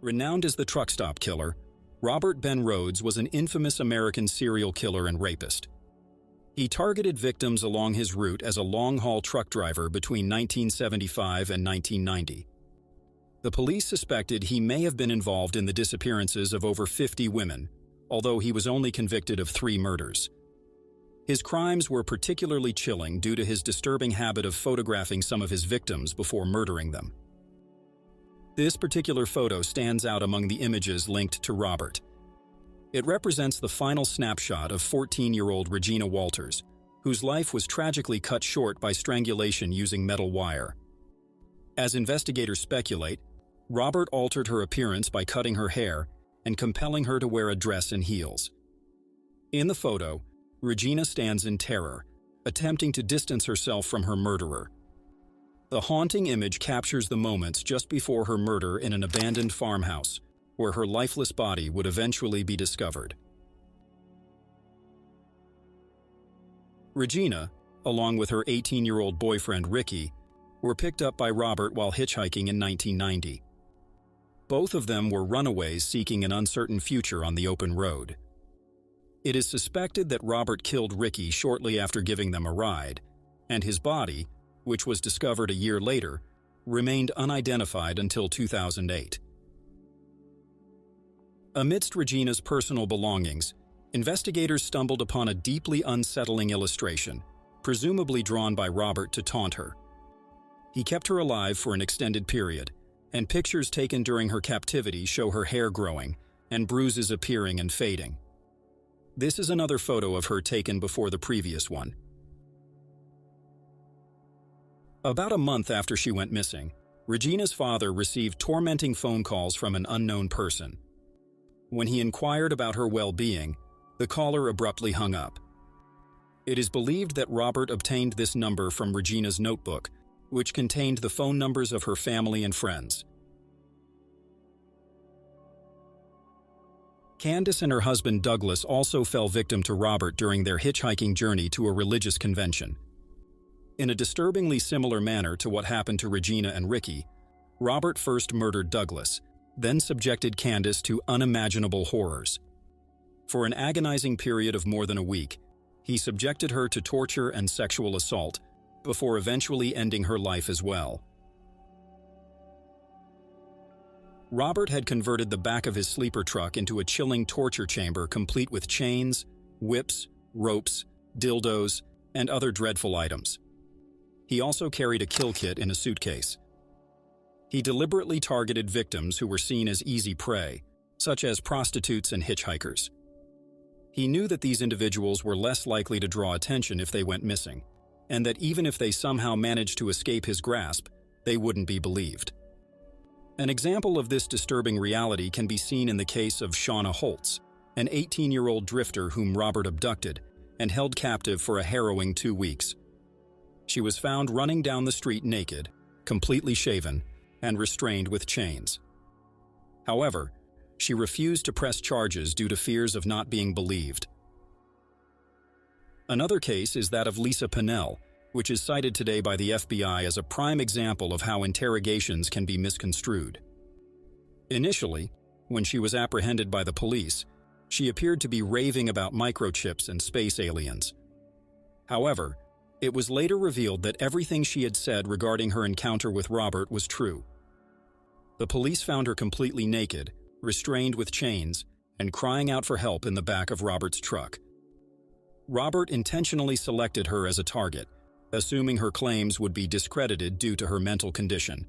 Renowned as the truck stop killer, Robert Ben Rhodes was an infamous American serial killer and rapist. He targeted victims along his route as a long-haul truck driver between 1975 and 1990. The police suspected he may have been involved in the disappearances of over 50 women, although he was only convicted of 3 murders. His crimes were particularly chilling due to his disturbing habit of photographing some of his victims before murdering them. This particular photo stands out among the images linked to Robert. It represents the final snapshot of 14-year-old Regina Walters, whose life was tragically cut short by strangulation using metal wire. As investigators speculate, Robert altered her appearance by cutting her hair and compelling her to wear a dress and heels. In the photo, Regina stands in terror, attempting to distance herself from her murderer. The haunting image captures the moments just before her murder in an abandoned farmhouse, where her lifeless body would eventually be discovered. Regina, along with her 18-year-old boyfriend Ricky, were picked up by Robert while hitchhiking in 1990. Both of them were runaways seeking an uncertain future on the open road. It is suspected that Robert killed Ricky shortly after giving them a ride, and his body, which was discovered a year later, remained unidentified until 2008. Amidst Regina's personal belongings, investigators stumbled upon a deeply unsettling illustration, presumably drawn by Robert to taunt her. He kept her alive for an extended period, and pictures taken during her captivity show her hair growing and bruises appearing and fading. This is another photo of her taken before the previous one. About a month after she went missing, Regina's father received tormenting phone calls from an unknown person. When he inquired about her well-being, the caller abruptly hung up. It is believed that Robert obtained this number from Regina's notebook, which contained the phone numbers of her family and friends. Candace and her husband Douglas also fell victim to Robert during their hitchhiking journey to a religious convention. In a disturbingly similar manner to what happened to Regina and Ricky, Robert first murdered Douglas, then subjected Candace to unimaginable horrors. For an agonizing period of more than a week, he subjected her to torture and sexual assault, before eventually ending her life as well. Robert had converted the back of his sleeper truck into a chilling torture chamber complete with chains, whips, ropes, dildos, and other dreadful items. He also carried a kill kit in a suitcase. He deliberately targeted victims who were seen as easy prey, such as prostitutes and hitchhikers. He knew that these individuals were less likely to draw attention if they went missing, and that even if they somehow managed to escape his grasp, they wouldn't be believed. An example of this disturbing reality can be seen in the case of Shauna Holtz, an 18-year-old drifter whom Robert abducted and held captive for a harrowing 2 weeks. She was found running down the street naked, completely shaven, and restrained with chains. However, she refused to press charges due to fears of not being believed. Another case is that of Lisa Pinnell, which is cited today by the FBI as a prime example of how interrogations can be misconstrued. Initially, when she was apprehended by the police, she appeared to be raving about microchips and space aliens. However, it was later revealed that everything she had said regarding her encounter with Robert was true. The police found her completely naked, restrained with chains, and crying out for help in the back of Robert's truck. Robert intentionally selected her as a target, assuming her claims would be discredited due to her mental condition.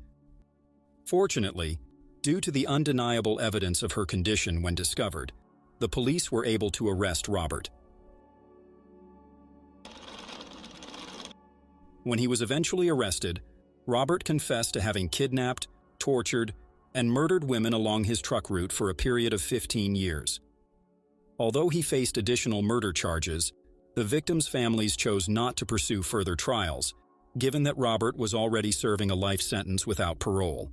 Fortunately, due to the undeniable evidence of her condition when discovered, the police were able to arrest Robert. When he was eventually arrested, Robert confessed to having kidnapped, tortured, and murdered women along his truck route for a period of 15 years. Although he faced additional murder charges, the victims' families chose not to pursue further trials, given that Robert was already serving a life sentence without parole.